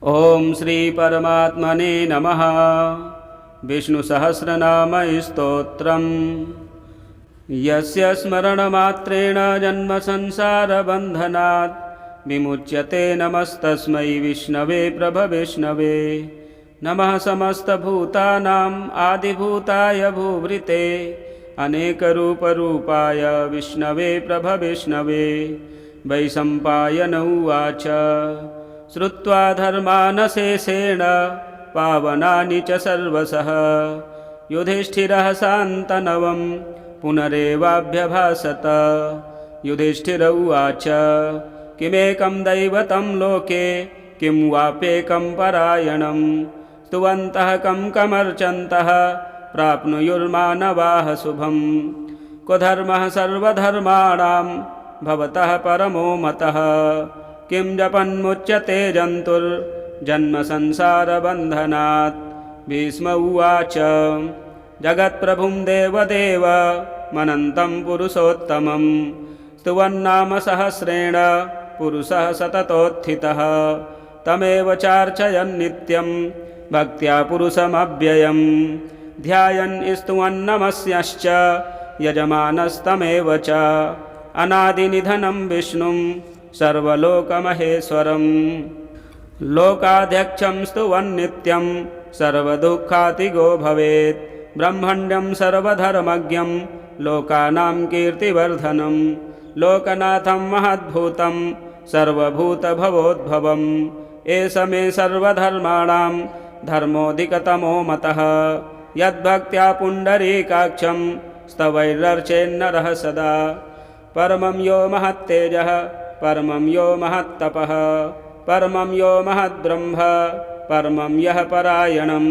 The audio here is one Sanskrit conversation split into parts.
ओम श्री परमात्मने नमः। विष्णुसहस्रनाम स्तोत्रम्। यस्य स्मरणमात्रेण जन्म संसारबन्धनात् विमुच्यते नमस्तस्मै विष्णवे प्रभविष्णवे। नमः समस्तभूतानाम् आदिभूताय भूभृते अनेकरूपरूपाय विष्णवे प्रभविष्णवे। वैशम्पायन उवाच श्रुत्वा धर्मानशेषेण पावनानि च सर्वशः युधिष्ठिरः शान्तनवं पुनरेवाभ्यभाषत। युधिष्ठिर उवाच किमेकं दैवतं लोके किं वाप्येकं परायणं स्तुवन्तः कं कमर्चन्तः प्राप्नुयुर्मानवाः शुभं। को धर्मः सर्वधर्माणां भवतः परमो मतः किं जपन्मुच्यते जन्तुर्जन्म संसारबन्धनात्। भीष्म उवाच जगत्प्रभुं देवदेव मनन्तं पुरुषोत्तमं स्तुवन्नाम सहस्रेण पुरुषः सततोत्थितः। तमेव चार्चयन् नित्यं भक्त्या पुरुषमव्ययं ध्यायन् स्तुवन्नमस्यश्च यजमानस्तमेव च। अनादिनिधनं विष्णुं सर्वलोकमहेश्वरं लोकाध्यक्षं स्तुवन्नित्यं सर्वदुःखातिगो भवेत्। ब्रह्मण्यं सर्वधर्मज्ञं लोकानां कीर्तिवर्धनं लोकनाथं महद्भूतं सर्वभूतभवोद्भवम्। एष मे सर्वधर्माणां धर्मोऽधिकतमो मतः यद्भक्त्या पुण्डरीकाक्षं स्तवैरर्चेन्नरः सदा। परमं यो महत्तेजः परमं यो महत्तपः परमं यो महद्ब्रह्म परमं यः परायणं।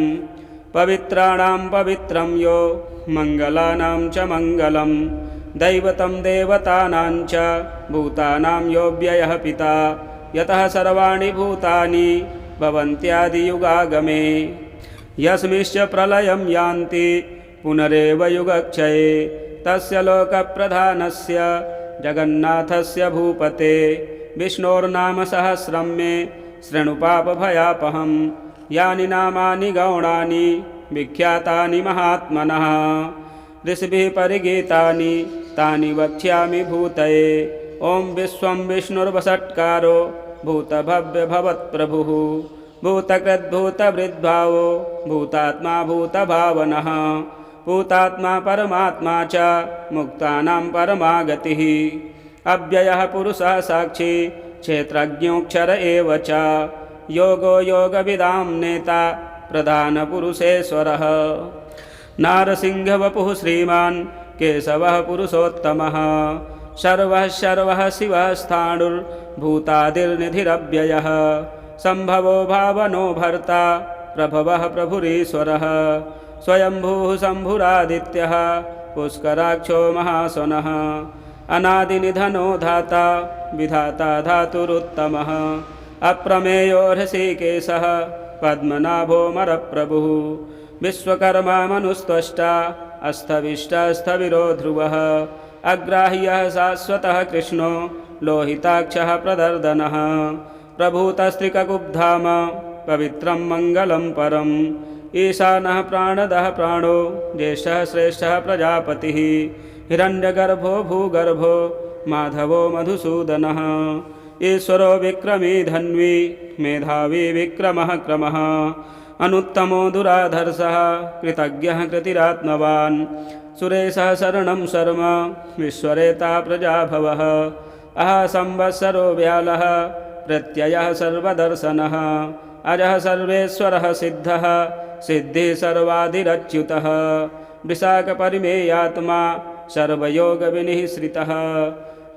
पवित्राणां पवित्रं यो मङ्गलानां च मङ्गलं दैवतं देवतानां च भूतानां यो व्ययः पिता यतः सर्वाणि भूतानि भवन्त्यादियुगागमे। यस्मिंश्च प्रलयं यान्ति पुनरेव युगक्षये तस्य लोकप्रधानस्य जगन्नाथस्य भूपते विष्णोर्नाम सहस्रं मे शृणु पापभयापहं। यानि नामानि गौणानि विख्यातानि महात्मनः ऋषिभिः परिगीतानि तानि वक्ष्यामि भूतये। ॐ विश्वं विष्णुर्वषट्कारो भूतभव्यभवत्प्रभुः भूतकृद्भूतभृद्भावो भूतात्मा भूतभावनः भूतात्मा परमात्मा च मुक्तानां परमा गतिः। अव्ययः पुरुषः साक्षी क्षेत्रज्ञोऽक्षर एव च योगो योगविदां नेता प्रधानपुरुषेश्वरः। नारसिंहवपुः श्रीमान् केशवः पुरुषोत्तमः सर्वः सर्वः शिवः स्थाणुर्भूतादिर्निधिरव्ययः सम्भवो भावनो भर्ता प्रभवः प्रभुरीश्वरः। स्वयंभूः शम्भुरादित्यः पुष्कराक्षो महासनः अनादिनिधनो धाता विधाता धातुरुत्तमः। अप्रमेयो ऋषिकेशः पद्मनाभोऽमरप्रभुः विश्वकर्मा मनुस्त्वष्टा अस्थविष्टस्थविरो ध्रुवः। अग्राह्यः शाश्वतः कृष्णो लोहिताक्षः प्रदर्दनः प्रभूतस्त्रिककुब्धाम पवित्रं मङ्गलं परम्। ईशानः प्राणदः प्राणो ज्येष्ठः श्रेष्ठः प्रजापतिः हिरण्यगर्भो भूगर्भो माधवो मधुसूदनः। ईश्वरो विक्रमी धन्वी मेधावी विक्रमः क्रमः अनुत्तमो दुराधर्षः कृतज्ञः कृतिरात्मवान्। सुरेशः शरणं शर्म विश्वरेता प्रजाभवः अह संवत्सरो व्यालः प्रत्ययः सर्वदर्शनः अजः सर्वेश्वरः सिद्धः सिद्धिः सर्वादिरच्युतः। विशाखपरिमेयात्मा सर्वयोगविनिःश्रितः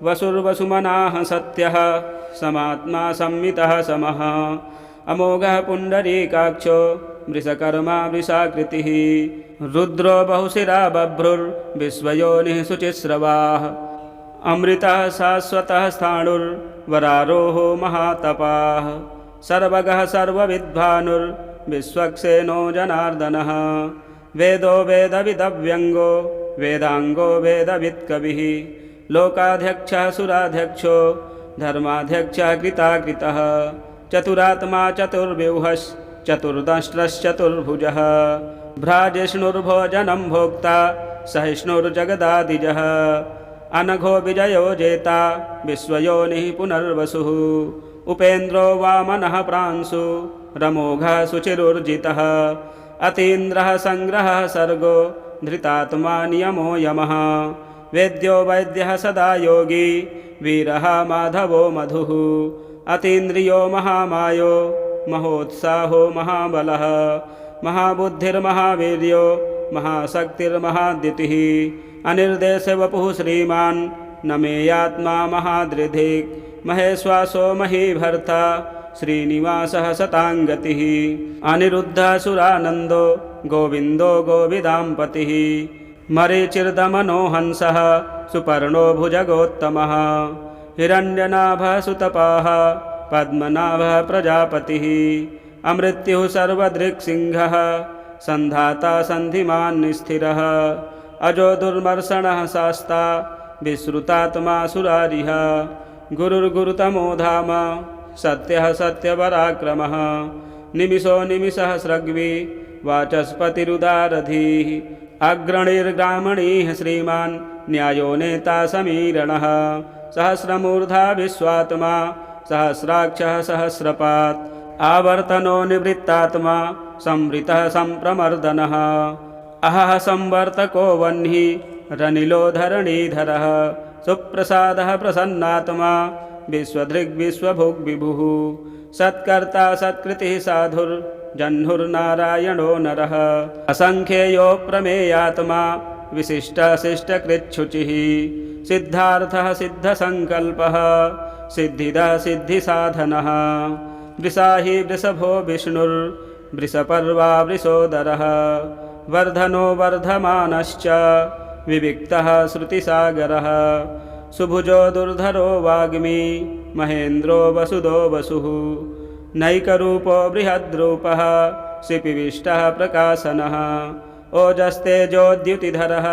वसुर्वसुमनाः सत्यः समात्मा संमितः समः। अमोघः पुण्डरीकाक्षो वृषकर्मा वृषाकृतिः रुद्रो बहुशिरा बभ्रुर्विश्वयोनिः शुचिस्रवाः। अमृतः शाश्वतः स्थाणुर्वरारोहो महातपाः सर्वगः सर्वविद्भानुर्विश्वक्सेनो जनार्दनः। वेदो वेदविदव्यङ्गो वेदांगो वेदवित्कविः लोकाध्यक्षः सुराध्यक्षो धर्माध्यक्षः कृताकृतः चतुरात्मा चतुर्व्यूहश्चतुर्दंष्ट्रश्चतुर्भुजः भ्राजिष्णुर्भोजनं भोक्ता सहिष्णुर्जगदादिजः अनघो विजयो जेता विश्वयोनिः पुनर्वसुः उपेन्द्रो वामनः प्रांशु रमोघः सुचिरुर्जितः अतीन्द्रः संग्रहः सर्गो धृतात्मा नियमो यमः वेद्यो वैद्यः सदा योगी वीरः माधवो मधुः अतीन्द्रियो महामायो महोत्साहो महाबलः महाबुद्धिर्महावीर्यो महाशक्तिर्महाद्युतिः अनिर्देशवपुः श्रीमान् न मेयात्मा महादृधिक् महेश्वासो महीभर्ता श्रीनिवासः सताङ्गतिः अनिरुद्धसुरानन्दो गोविन्दो गोविदाम्पतिः मरीचिर्दमनो हंसः सुपर्णो भुजगोत्तमः हिरण्यनाभः सुतपाः पद्मनाभः प्रजापतिः अमृत्युः सर्वदृक्सिंहः सन्धाता सन्धिमान् निस्थिरः अजो दुर्मर्षणः शास्ता विश्रुतात्मा सुरारिः गुरुर्गुरुतमो धाम सत्यः सत्यपराक्रमः निमिषो निमिषः स्रग्वी वाचस्पतिरुदारधीः अग्रणीर्ग्रामणीः श्रीमान् न्यायो नेता समीरणः सहस्रमूर्धा विश्वात्मा सहस्राक्षः सहस्रपात् आवर्तनो निवृत्तात्मा संवृतः सम्प्रमर्दनः अहः संवर्तको वह्निः रनिलो धरणीधरः सुप्रसादः प्रसन्नात्मा विश्वधृग्विश्वभुग्विभुः सत्कर्ता सत्कृतिः साधुर्जह्नुर्नारायणो नरः असङ्ख्येयो प्रमेयात्मा विशिष्टशिष्टकृच्छुचिः सिद्धार्थः सिद्धसङ्कल्पः सिद्धिदः सिद्धिसाधनः वृषाहि वृषभो विष्णुर्वृषपर्वा वृषोदरः वर्धनो वर्धमानश्च विविक्तः श्रुतिसागरः सुभुजो दुर्धरो वाग्मी महेन्द्रो वसुदो वसुः नैकरूपो बृहद्रूपः शिपिविष्टः प्रकाशनः ओजस्तेजोद्युतिधरः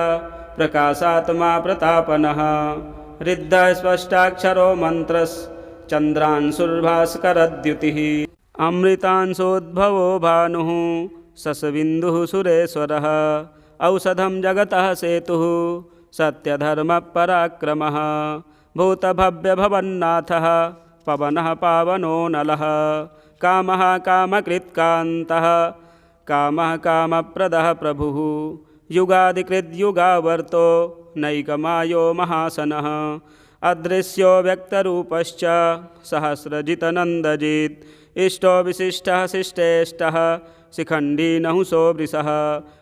प्रकाशात्मा प्रतापनः रिद्धः स्पष्टाक्षरो मन्त्रश्चन्द्रांशुर्भास्करद्युतिः अमृतांशोद्भवो भानुः शशबिन्दुः सुरेश्वरः औषधं जगतः सेतुः सत्यधर्मपराक्रमः भूतभव्यभवन्नाथः पवनः पावनो नलः कामः कामकृत्कान्तः कामः कामप्रदः प्रभुः युगादिकृद्युगावर्तो नैकमायो महासनः अदृश्यो व्यक्तरूपश्च सहस्रजितनन्दजित् इष्टो विशिष्टः शिष्टेष्टः शिखण्डी नहुषो वृषः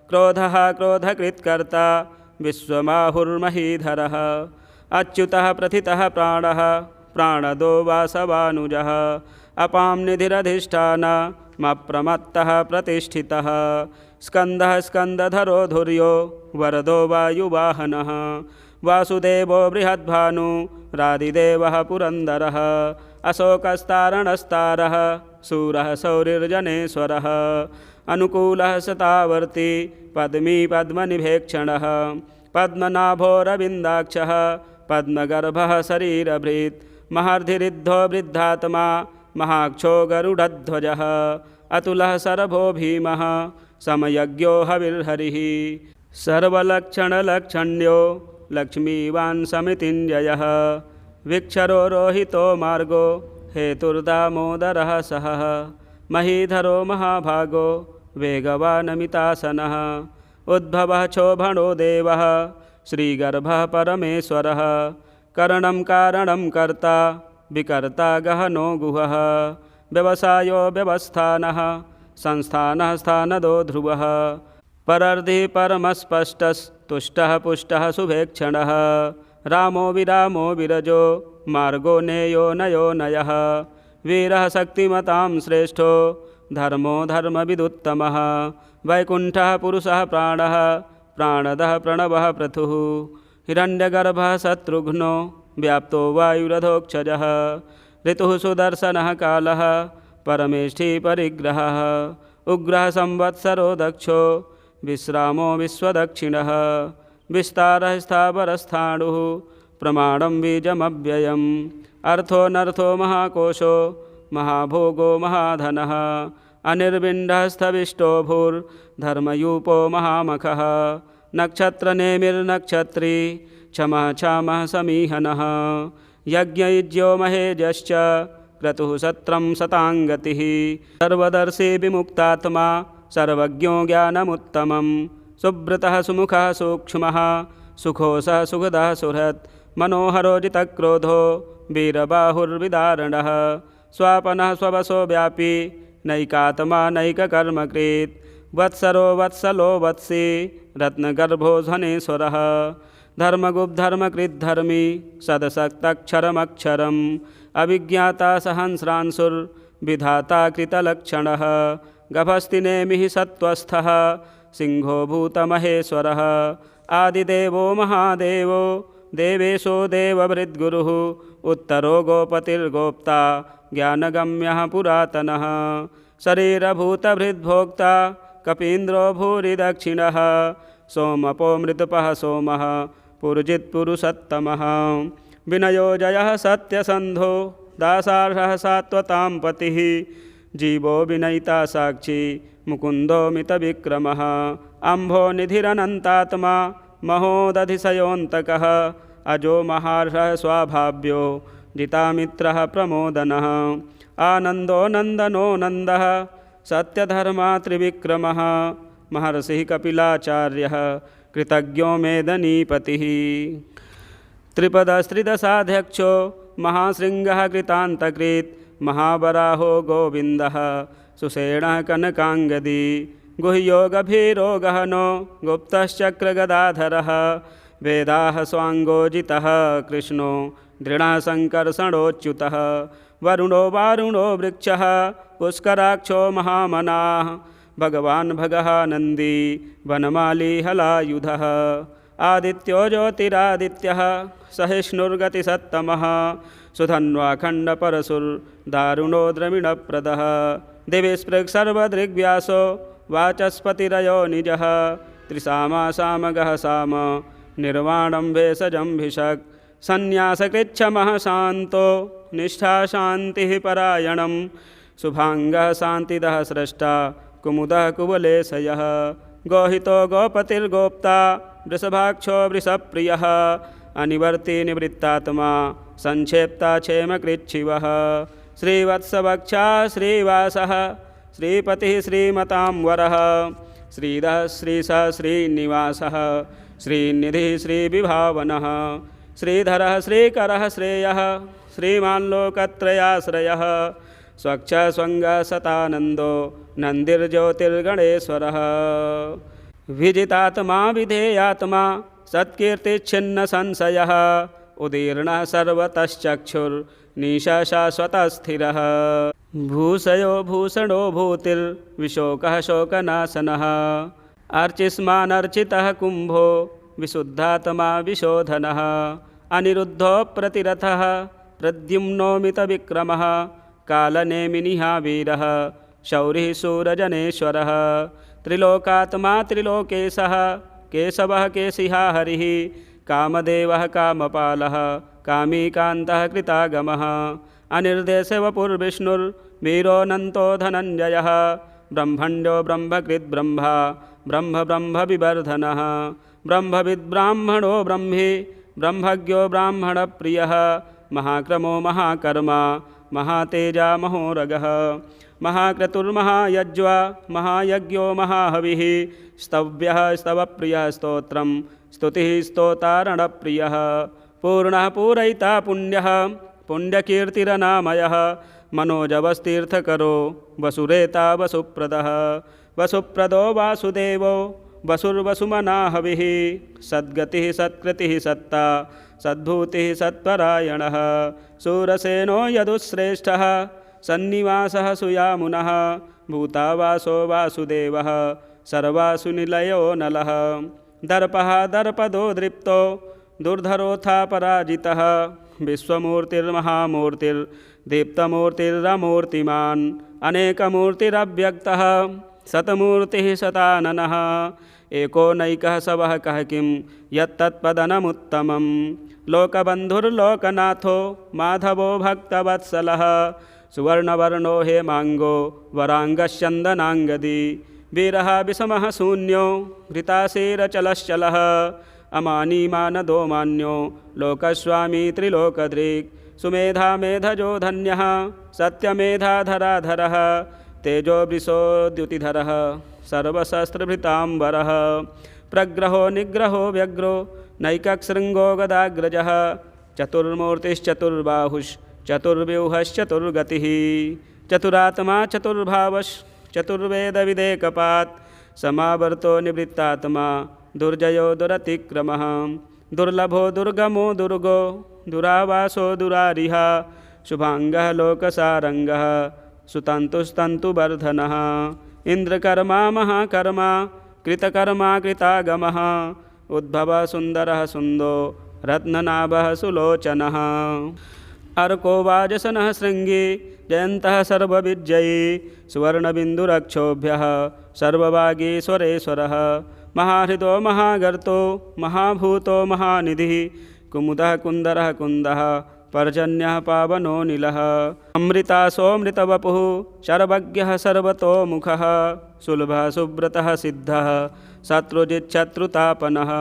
क्रोधः क्रोधकृत्कर्ता विश्वमाहुर्महीधरः अच्युतः प्रथितः प्राणः प्राणदो वासवानुजः अपां निधिरधिष्ठानमप्रमत्तः प्रतिष्ठितः स्कन्दः स्कन्दधरो धुर्यो वरदो वायुवाहनः वासुदेवो बृहद्भानु रादिदेवः पुरन्दरः अशोकस्तारणस्तारः शूरः शौरिर्जनेश्वरः अनुकूलः शतावर्ती पद्मी पद्मनिभेक्षणः पद्मनाभोरविन्दाक्षः पद्मगर्भः शरीरभृत् महर्धिरिद्धो वृद्धात्मा महाक्षो गरुडध्वजः अतुलः शरभो भीमः समयज्ञो हविर्हरिः सर्वलक्षणलक्षण्यो लक्ष्मीवान् समितिञ्जयः विक्षरो रोहितो मार्गो हेतुर्दामोदरः सहः महीधरो महाभागो वेगवानमितासनः उद्भवः क्षोभणो देवः श्रीगर्भः परमेश्वरः करणं कारणं कर्ता विकर्ता गहनो गुहः व्यवसायो व्यवस्थानः संस्थानः स्थानदो ध्रुवः परर्धिः परमस्पष्टस्तुष्टः पुष्टः शुभेक्षणः रामो विरामो विरजो मार्गो नेयो नयो नयः वीरः शक्तिमतां श्रेष्ठो धर्मो धर्मविदुत्तमः वैकुण्ठः पुरुषः प्राणः प्राणदः प्रणवः पृथुः हिरण्यगर्भः शत्रुघ्नो व्याप्तो वायुरधोक्षजः ऋतुः सुदर्शनः कालः परमेष्ठी परिग्रहः उग्रः संवत्सरो दक्षो विश्रामो विश्वदक्षिणः विस्तारः स्थावरस्थाणुः प्रमाणं बीजमव्ययम् अर्थो नर्थो महाकोशो महाभोगो महाधनः अनिर्विण्डस्थविष्टो भूर्धर्मयूपो महामखः नक्षत्रनेमिर्नक्षत्री क्षमः क्षामः समीहनः यज्ञयुज्यो महेजश्च क्रतुः सत्रं शताङ्गतिः सर्वदर्शी विमुक्तात्मा सर्वज्ञो ज्ञानमुत्तमं सुब्रतः सुमुखः सूक्ष्मः सुखोसः सुखदः सुहृत् मनोहरो जितक्रोधो वीरबाहुर्विदारणः स्वापनः स्ववशो व्यापी नैकात्मा नैककर्मकृत् वत्सरो वत्सलो वत्सी रत्नगर्भो धनेश्वरः धर्मगुप्धर्मकृद्धर्मी सदसक्तक्षरमक्षरम् अभिज्ञाता सहस्रांशुर्विधाता कृतलक्षणः गभस्तिनेमिः सत्त्वस्थः सिंहो भूतमहेश्वरः आदिदेवो महादेवो देवेशो देवभृद्गुरुः उत्तरो गोपतिर्गोप्ता ज्ञानगम्यः पुरातनः शरीरभूतभृद्भोक्ता कपीन्द्रो भूरिदक्षिणः सोमपो मृतपः सोमः पुरुजित्पुरुषोत्तमः विनयो जयः सत्यसन्धो दासार्हः सात्वतां पतिः जीवो विनयिता साक्षी मुकुन्दो मितविक्रमः अम्भो निधिरनन्तात्मा महोदधिशयोऽन्तकः अजो महार्हः स्वाभाव्यो जितामित्रः प्रमोदनः आनन्दो नन्दनो नन्दः सत्यधर्मा त्रिविक्रमः महर्षिः कपिलाचार्यः कृतज्ञो मेदनीपतिः त्रिपदस्त्रिदशाध्यक्षो महाशृङ्गः कृतान्तकृत् महावराहो गोविन्दः सुषेणः कनकाङ्गदी गुह्यो गभीरो गहनो गुप्तश्चक्रगदाधरः वेदाः स्वाङ्गोजितः कृष्णो दृढसङ्कर्षणोच्युतः वरुणो वारुणो वृक्षः पुष्कराक्षो महामनाः भगवान् भगः नन्दी वनमाली हलायुधः आदित्यो ज्योतिरादित्यः सहिष्णुर्गतिसत्तमः सुधन्वाखण्डपरशुर्दारुणो द्रविणप्रदः दिवि स्पृक्सर्वदृग्व्यासो वाचस्पतिरयो निजः त्रिसामा सामगः साम निर्वाणं भेषजं भिषक् सन्न्यासकृच्छमः शान्तो निष्ठा शान्तिः परायणं शुभाङ्गः शान्तिदः स्रष्टा कुमुदः कुवलेशयः गोहितो गोपतिर्गोप्ता वृषभाक्षो वृषप्रियः अनिवर्ति निवृत्तात्मा संक्षेप्ता क्षेमकृच्छिवः श्रीवत्सवक्षा श्रीवासः श्रीपतिः श्रीमतां वरः श्रीधः श्रीशः श्रीनिवासः श्रीनिधिः श्रीविभावनः श्रीधरः श्रीकरः श्रेयः श्रीमान्लोकत्रयाश्रयः स्वच्छः स्वङ्गः सतानन्दो नन्दिर्ज्योतिर्गणेश्वरः विजितात्मा विधेयात्मा सत्कीर्तिच्छिन्नसंशयः उदीर्णः सर्वतश्चक्षुर्निशः शाश्वतस्थिरः भूषयो भूषणो भूतिर्विशोकः शोकनाशनः अर्चिष्मानर्चितः कुम्भो विशुद्धात्मा विशोधनः अनिरुद्धो प्रतिरथः प्रद्युम्नोमितविक्रमः कालनेमिनिः वीरः शौरिः शूरजनेश्वरः त्रिलोकात्मा त्रिलोकेशः केशवः केशिहा हरिः कामदेवः कामपालः कामीकान्तः कृतागमः अनिर्देशवपुर्विष्णुर्वीरोऽनन्तो धनञ्जयः ब्रह्मण्यो ब्रह्मकृद्ब्रह्मा ब्रह्मविवर्धनः ब्रह्मविद्ब्राह्मणो ब्रह्मी ब्रह्मज्ञो ब्राह्मणप्रियः महाक्रमो महाकर्मा महातेजा महोरगः महाक्रतुर्महायज्वा महायज्ञो महाहविः स्तव्यः स्तवप्रियः स्तोत्रं स्तुतिः स्तोतारणप्रियः पूर्णः पूरयिता पुण्यः पुण्यकीर्तिरनामयः मनोजवस्तीर्थकरो वसुरेता वसुप्रदः वसुप्रदो वासुदेवो वसुर्वसुमना हविः सद्गतिः सत्कृतिः सत्ता सद्भूतिः सत्परायणः शूरसेनो यदुश्रेष्ठः सन्निवासः सुयामुनः भूतावासो वासुदेवः सर्वासु निलयो नलः दर्पः दर्पदो दृप्तो दुर्धरोऽथा पराजितः विश्वमूर्तिर्महामूर्तिर्दीप्तमूर्तिरमूर्तिमान् अनेकमूर्तिरव्यक्तः शतमूर्तिः शताननः एको नैकः सवः कः किं यत्तत्पदनमुत्तमं लोकबन्धुर्लोकनाथो माधवो भक्तवत्सलः सुवर्णवर्णो हेमांगो वरांगश्चंदनांगदी वीरः विषमः शून्यो घृताशीरचलश्चलः अमानी मानदो मान्यो लोकस्वामी त्रिलोकदृक् सुमेधा मेधजो धन्यः सत्यमेधाधराधरः तेजो वृषोद्युतिधरः सर्वशस्त्रभृतांबरः प्रग्रहो निग्रहो व्यग्रो नैकशृङ्गो गदाग्रजः चतुर्मूर्तिश्चतुर्बाहुश्चतुर्व्यूहश्चतुर्गतिः चतुरात्मा चतुर्वेदविदेकपात् समावर्तो निवृत्तात्मा दुर्जयो दुरतिक्रमः दुर्लभो दुर्गमो दुर्गो दुरावासो दुरारिः शुभांगः लोकसारंगः सुतन्तुस्तन्तुवर्धनः इंद्रकर्मा महाकर्मा कृतकर्मा कृतागमः उद्भवः सुन्दरः सुन्दो रत्ननाभः सुलोचनः अर्को वाजसनः शृङ्गी जयन्तः सर्वविजयी सुवर्णबिन्दुरक्षोभ्यः सर्ववागीश्वरेश्वरः महाहृदो महागर्तो महाभूतो महानिधिः कुमुदः कुन्दरः कुन्दः पर्जन्यः पावनो नीलः अमृतासोऽमृतवपुः सर्वज्ञः सर्वतोमुखः सुलभः सुव्रतः सिद्धः शत्रुजिच्छत्रुतापनः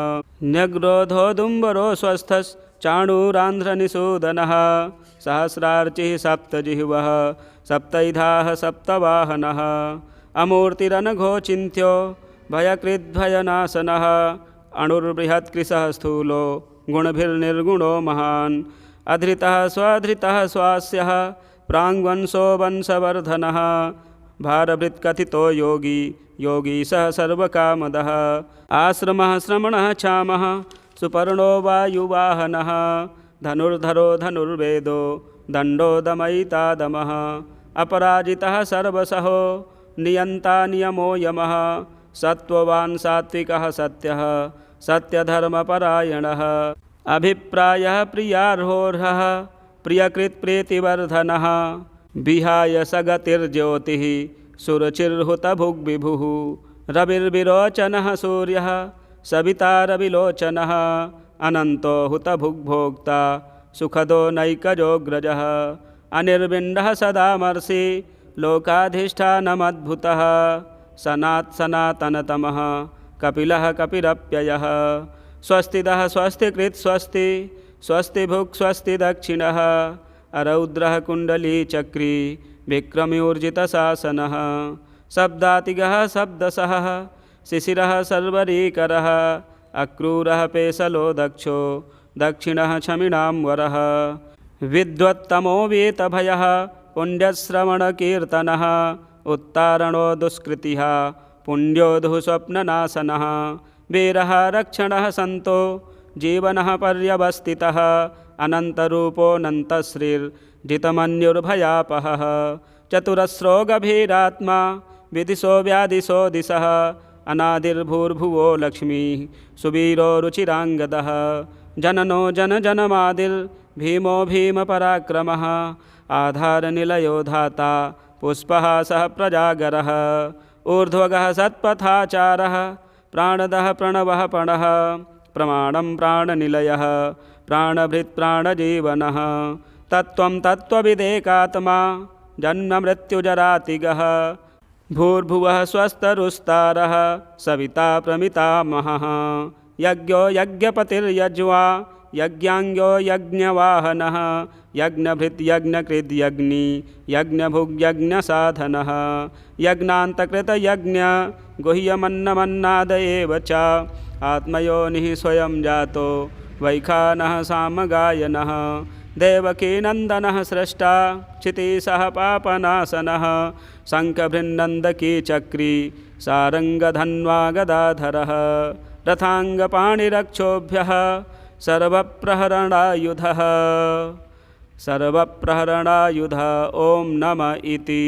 न्यग्रोधोदुम्बरो स्वस्थश्चाणूरान्ध्रनिषूदनः सहस्रार्चिः सप्तजिह्वः सप्तैधाः सप्तवाहनः अमूर्तिरनघोचिन्त्यो भयकृद्भयनाशनः अणुर्बृहत्कृशः स्थूलो गुणभिर्निर्गुणो महान् अधृतः स्वधृतः स्वास्यः प्राङ्वंशो वंशवर्धनः भारभृत्कथितो योगी योगीशः सर्वकामदः आश्रमः श्रमणः क्षामः सुपर्णो वायुवाहनः धनुर्धरो धनुर्वेदो दण्डो दमयितादमः अपराजितः सर्वसहो नियन्ता नियमो यमः सत्त्ववान् सात्विकः सत्यः सत्यधर्मपरायणः अभिप्रायः प्रियार्होर्हः प्रियकृत्प्रीतिवर्धनः विहाय सगतिर्ज्योतिः सुरुचिर्हुतभुग्विभुः रविर्विरोचनः सूर्यः सविता रविलोचनः अनन्तो हुतभुग्भोक्ता सुखदो नैकजोऽग्रजः अनिर्विण्डः सदामर्षि लोकाधिष्ठानमद्भुतः सनातनतमः कपिलः कपिरप्ययः स्वस्तिदः स्वस्तिकृत् स्वस्ति स्वस्ति भुक् स्वस्ति दक्षिणः अरौद्रः कुण्डलीचक्री विक्रम्यूर्जितशासनः शब्दातिगः शब्दसः शिशिरः सर्वरीकरः अक्रूरः पेशलो दक्षो दक्षिणः क्षमिणाम्बरः विद्वत्तमो वीतभयः पुण्यश्रवणकीर्तनः उत्तारणो दुष्कृतिः पुण्यो दुःस्वप्ननाशनः वीरः रक्षणः सन्तो जीवनः पर्यवस्थितः अनन्तरूपोऽनन्तश्रीर्जितमन्युर्भयापहः चतुरस्रो गभीरात्मा विदिशो व्यादिशो दिशः अनादिर्भूर्भुवो लक्ष्मीः सुवीरो रुचिराङ्गदः जननो जनजनमादिर्भीमो भीमपराक्रमः आधारनिलयो धाता पुष्पहासः प्रजागरः ऊर्ध्वगः सत्पथाचारः प्राणदः प्रणवः पणः प्रमाणं प्राणनिलयः प्राणभृत्प्राणजीवनः तत्त्वं तत्त्वविदेकात्मा जन्ममृत्युजरातिगः भूर्भुवः स्वस्तरुस्तारः सविता प्रमितामहः यज्ञो यज्ञपतिर्यज्वा यज्ञाङ्गो यज्ञवाहनः यज्ञभृत्यज्ञकृद्यज्ञी यज्ञभुग्यज्ञसाधनः यज्ञान्तकृतयज्ञ गुह्यमन्नमन्नाद एव च आत्मयोनिः स्वयं जातो वैखानः सामगायनः देवकीनन्दनः स्रष्टा क्षितीशः पापनाशनः शङ्खभृन्नन्दकी चक्री सारङ्गधन्वा गदाधरः रथाङ्गपाणिरक्षोभ्यः सर्वप्रहरणायुधः ॐ नम इति।